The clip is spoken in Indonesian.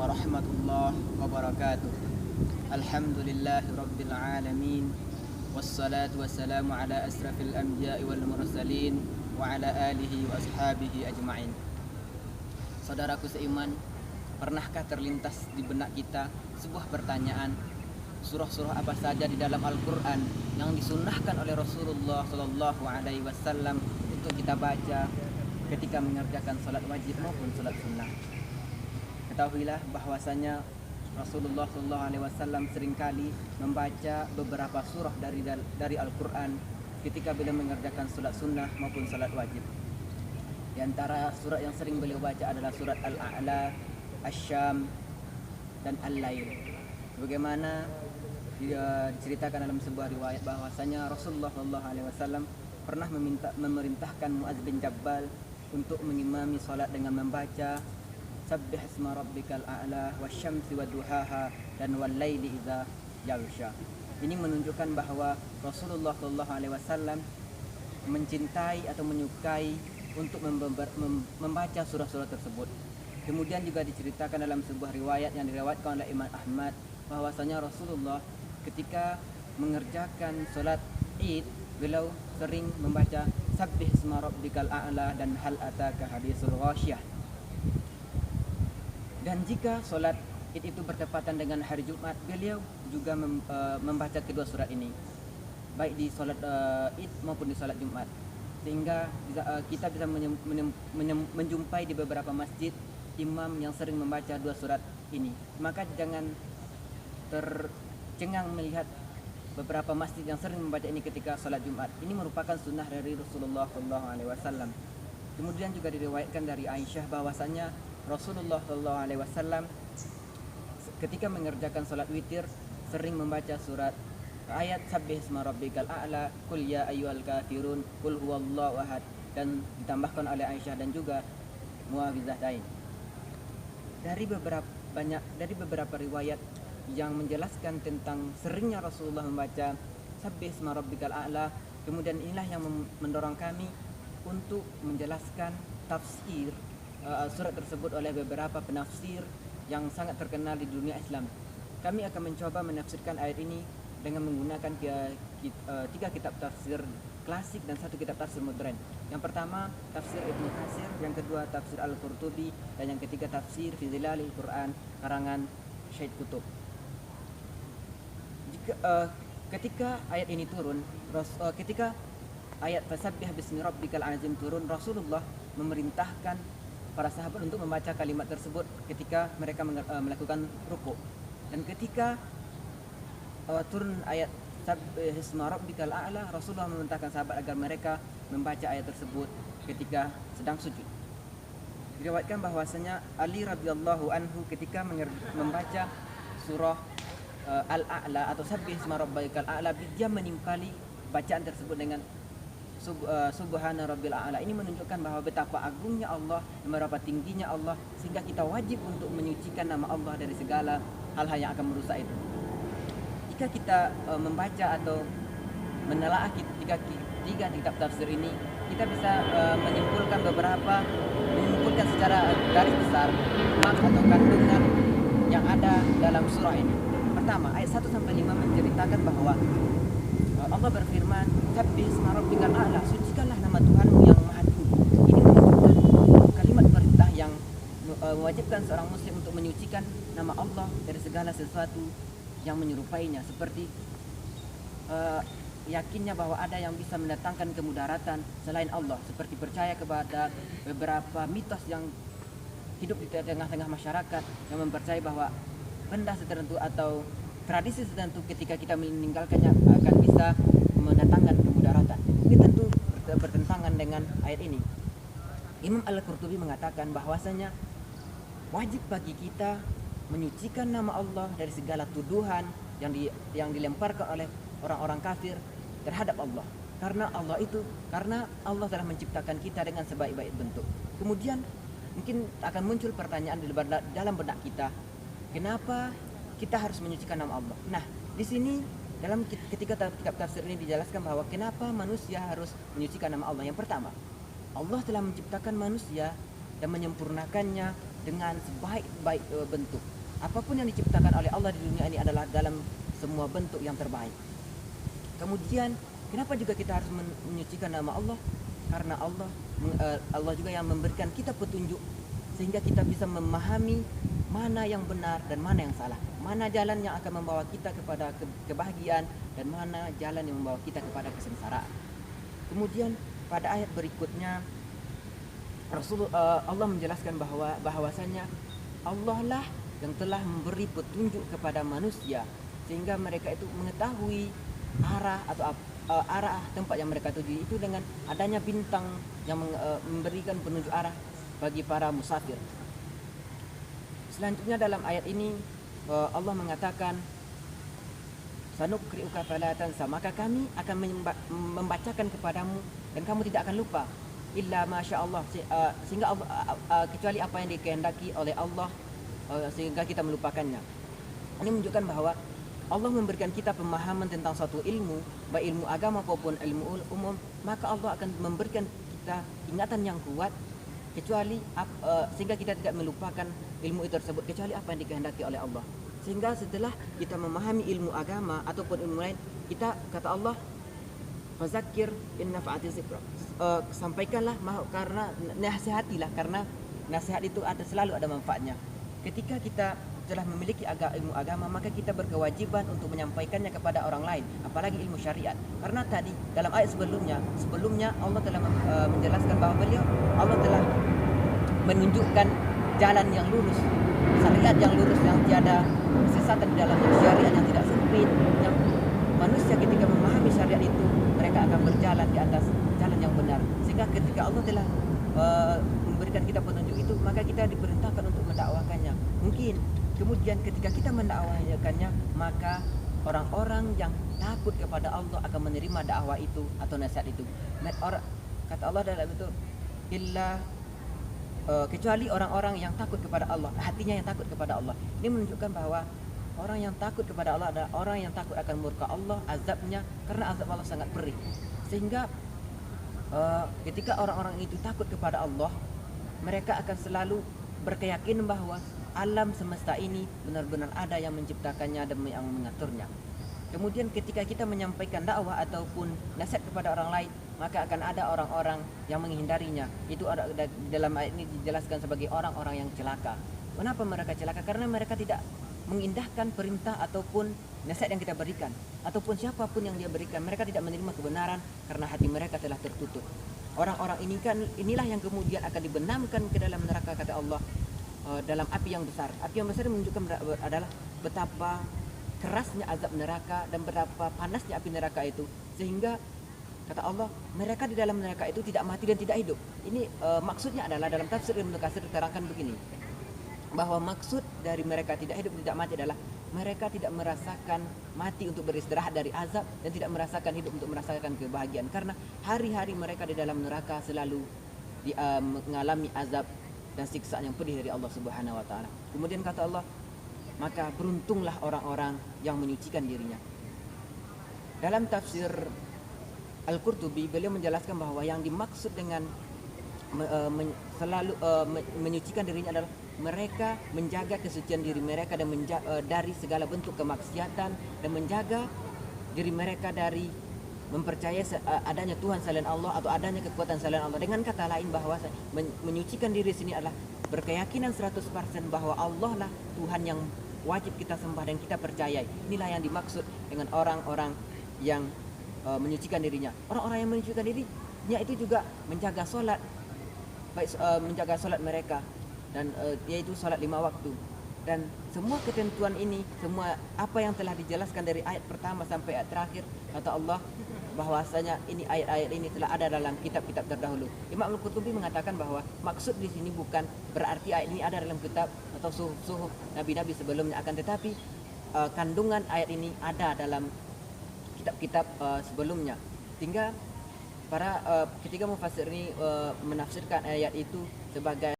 warahmatullahi wabarakatuh. Alhamdulillahi rabbil alamin. Wassalatu wassalamu ala asrafil anbiya'i wal mursalin wa ala alihi wa ashabihi ajma'in. Saudaraku seiman, pernahkah terlintas di benak kita sebuah pertanyaan, surah-surah apa saja di dalam Al-Quran yang disunnahkan oleh Rasulullah Sallallahu Alaihi Wasallam untuk kita baca ketika mengerjakan sholat wajib maupun sholat sunnah? Ketahuilah bahwasanya Rasulullah Sallallahu Alaihi Wasallam seringkali membaca beberapa surah dari Al-Quran ketika beliau mengerjakan sholat sunnah maupun sholat wajib. Di antara surat yang sering beliau baca adalah surat Al-A'la, Asy-Syam, dan Al-Lail. Bagaimana diceritakan dalam sebuah riwayat bahwasanya Rasulullah Sallallahu Alaihi Wasallam pernah memerintahkan Mu'adz bin Jabal untuk mengimami salat dengan membaca Sabbih isma rabbikal a'la wasyamsi waduhaha dan wal-laili idza yaghsha. Ini menunjukkan bahwa Rasulullah Sallallahu Alaihi Wasallam mencintai atau menyukai untuk membaca surah-surah tersebut. Kemudian juga diceritakan dalam sebuah riwayat yang diriwayatkan oleh Imam Ahmad bahwasanya Rasulullah ketika mengerjakan salat Id, beliau sering membaca Sabbih isma rabbikal a'la dan hal ataka hadisul ghasyiyah. Dan jika solat Id itu bertepatan dengan hari Jumat, beliau juga membaca kedua surat ini, baik di solat Id maupun di solat Jumat, sehingga kita bisa menjumpai di beberapa masjid imam yang sering membaca dua surat ini. Maka jangan tercengang melihat beberapa masjid yang sering membaca ini ketika solat Jumat. Ini merupakan sunnah dari Rasulullah SAW. Kemudian juga diriwayatkan dari Aisyah bahwasanya Rasulullah SAW ketika mengerjakan salat witir sering membaca surat ayat Sabbih isma rabbikal a'la, Qul ya ayyuhal kafirun, Qul huwallahu ahad, dan ditambahkan oleh Aisyah dan juga Muawwidzatain. Dari beberapa riwayat yang menjelaskan tentang seringnya Rasulullah membaca Sabbih isma rabbikal a'la, kemudian inilah yang mendorong kami untuk menjelaskan tafsir surat tersebut oleh beberapa penafsir yang sangat terkenal di dunia Islam. Kami akan mencoba menafsirkan ayat ini dengan menggunakan tiga kitab tafsir klasik dan satu kitab tafsir modern. Yang pertama tafsir Ibnu Katsir, yang kedua tafsir Al-Qurtubi, dan yang ketiga tafsir Fi Dhilalil Quran karangan Syed Qutb. Ketika ayat ini turun, ketika ayat Fasabbih bismi rabbikal azim turun, Rasulullah memerintahkan para sahabat untuk membaca kalimat tersebut ketika mereka melakukan rukuk. Dan ketika turun ayat Sabbih isma rabbikal a'la, Rasulullah memerintahkan sahabat agar mereka membaca ayat tersebut ketika sedang sujud. Diriwayatkan bahwasanya Ali radhiyallahu anhu ketika membaca surah Al-A'la atau Sabbih isma rabbikal a'la, dia menimpali bacaan tersebut dengan Subhana Rabbil A'la. Ini menunjukkan bahwa betapa agungnya Allah, betapa tingginya Allah, sehingga kita wajib untuk menyucikan nama Allah dari segala hal-hal yang akan merusak itu. Jika kita membaca atau menelaah tiga kitab tafsir ini, kita bisa menyimpulkan secara garis besar makna atau kandungan yang ada dalam surah ini. Pertama, ayat 1-5 menceritakan bahwa Allah berfirman, Sabbih isma rabbikal a'la, sucikanlah nama Tuhanmu yang maha tinggi. Ini menunjukkan kalimat perintah yang mewajibkan seorang muslim untuk menyucikan nama Allah dari segala sesuatu yang menyerupainya, seperti yakinnya bahwa ada yang bisa mendatangkan kemudaratan selain Allah, seperti percaya kepada beberapa mitos yang hidup di tengah-tengah masyarakat yang mempercayai bahwa benda tertentu atau tradisi tertentu ketika kita meninggalkannya akan bisa mendatangkan kemudaratan. Ini tentu bertentangan dengan ayat ini. Imam Al-Qurtubi mengatakan bahwasanya wajib bagi kita menyucikan nama Allah dari segala tuduhan yang dilemparkan oleh orang-orang kafir terhadap Allah. Karena Allah telah menciptakan kita dengan sebaik-baik bentuk. Kemudian mungkin akan muncul pertanyaan dalam benak kita, kenapa kita harus menyucikan nama Allah? Nah, di sini ketika kitab tafsir ini dijelaskan bahwa kenapa manusia harus menyucikan nama Allah. Yang pertama, Allah telah menciptakan manusia dan menyempurnakannya dengan sebaik-baik bentuk. Apapun yang diciptakan oleh Allah di dunia ini adalah dalam semua bentuk yang terbaik. Kemudian kenapa juga kita harus menyucikan nama Allah? Karena Allah juga yang memberikan kita petunjuk sehingga kita bisa memahami mana yang benar dan mana yang salah, mana jalan yang akan membawa kita kepada kebahagiaan dan mana jalan yang membawa kita kepada kesengsaraan. Kemudian pada ayat berikutnya Allah menjelaskan bahwasanya Allah lah yang telah memberi petunjuk kepada manusia sehingga mereka itu mengetahui arah atau arah tempat yang mereka tuju itu dengan adanya bintang yang memberikan penunjuk arah bagi para musafir. Selanjutnya dalam ayat ini Allah mengatakan sanuqri'uka fala tansa, maka kami akan membacakan kepadamu dan kamu tidak akan lupa illa masya Allah, sehingga kecuali apa yang dikehendaki oleh Allah, sehingga kita melupakannya. Ini menunjukkan bahwa Allah memberikan kita pemahaman tentang suatu ilmu, baik ilmu agama maupun ilmu umum, maka Allah akan memberikan kita ingatan yang kuat kecuali sehingga kita tidak melupakan ilmu itu tersebut kecuali apa yang dikehendaki oleh Allah. Sehingga setelah kita memahami ilmu agama ataupun ilmu lain, kita kata Allah fazakir in nafa'ati zikra, sampaikanlah karena nasihatilah, karena nasihat itu selalu ada manfaatnya. Ketika kita telah memiliki ilmu agama, maka kita berkewajiban untuk menyampaikannya kepada orang lain, apalagi ilmu syariat. Karena tadi dalam ayat sebelumnya Allah telah menjelaskan bahwa Allah telah menunjukkan jalan yang lurus, syariat yang lurus, yang tiada kesesatan di dalam syariat yang tidak sempit, yang manusia ketika memahami syariat itu mereka akan berjalan di atas jalan yang benar. Sehingga ketika Allah telah memberikan kita petunjuk itu, maka kita diperintahkan untuk mendakwakannya. Mungkin kemudian ketika kita mendakwakannya, maka orang-orang yang takut kepada Allah akan menerima dakwah itu atau nasihat itu. Kata Allah dalam itu kecuali orang-orang yang takut kepada Allah, hatinya yang takut kepada Allah. Ini menunjukkan bahwa orang yang takut kepada Allah adalah orang yang takut akan murka Allah, azabnya, karena azab Allah sangat perih. Sehingga ketika orang-orang itu takut kepada Allah, mereka akan selalu berkeyakinan bahwa alam semesta ini benar-benar ada yang menciptakannya dan yang mengaturnya. Kemudian ketika kita menyampaikan dakwah ataupun nasihat kepada orang lain, maka akan ada orang-orang yang menghindarinya. Itu ada dalam ayat ini dijelaskan sebagai orang-orang yang celaka. Kenapa mereka celaka? Karena mereka tidak mengindahkan perintah ataupun nasihat yang kita berikan, ataupun siapapun yang dia berikan. Mereka tidak menerima kebenaran karena hati mereka telah tertutup. Orang-orang inilah yang kemudian akan dibenamkan ke dalam neraka, kata Allah, dalam api yang besar. Api yang besar menunjukkan adalah betapa kerasnya azab neraka dan betapa panasnya api neraka itu, sehingga kata Allah mereka di dalam neraka itu tidak mati dan tidak hidup. Ini maksudnya adalah dalam tafsir Ibnu Katsir diterangkan begini, bahwa maksud dari mereka tidak hidup tidak mati adalah mereka tidak merasakan mati untuk beristirahat dari azab dan tidak merasakan hidup untuk merasakan kebahagiaan, karena hari-hari mereka di dalam neraka selalu mengalami azab dan siksaan yang pedih dari Allah Subhanahu wa taala. Kemudian kata Allah, maka beruntunglah orang-orang yang menyucikan dirinya. Dalam tafsir Al-Qurtubi, beliau menjelaskan bahwa yang dimaksud dengan selalu menyucikan dirinya adalah mereka menjaga kesucian diri mereka dan dari segala bentuk kemaksiatan, dan menjaga diri mereka dari mempercayai adanya Tuhan selain Allah atau adanya kekuatan selain Allah. Dengan kata lain, bahwa menyucikan diri sini adalah berkeyakinan 100% bahwa Allah lah Tuhan yang wajib kita sembah dan kita percayai. Inilah yang dimaksud dengan orang-orang yang menyucikan dirinya. Orang-orang yang menyucikan dirinya itu juga menjaga solat, baik menjaga solat mereka, dan yaitu solat 5 waktu. Dan semua ketentuan ini, semua apa yang telah dijelaskan dari ayat pertama sampai ayat terakhir, kata Allah bahwasanya ini ayat-ayat ini telah ada dalam kitab-kitab terdahulu. Imam Al-Qurtubi mengatakan bahwa maksud di sini bukan berarti ayat ini ada dalam kitab atau suhuf nabi-nabi sebelumnya, akan tetapi kandungan ayat ini ada dalam kitab-kitab sebelumnya. Sehingga ketika mufassir ini menafsirkan ayat itu sebagai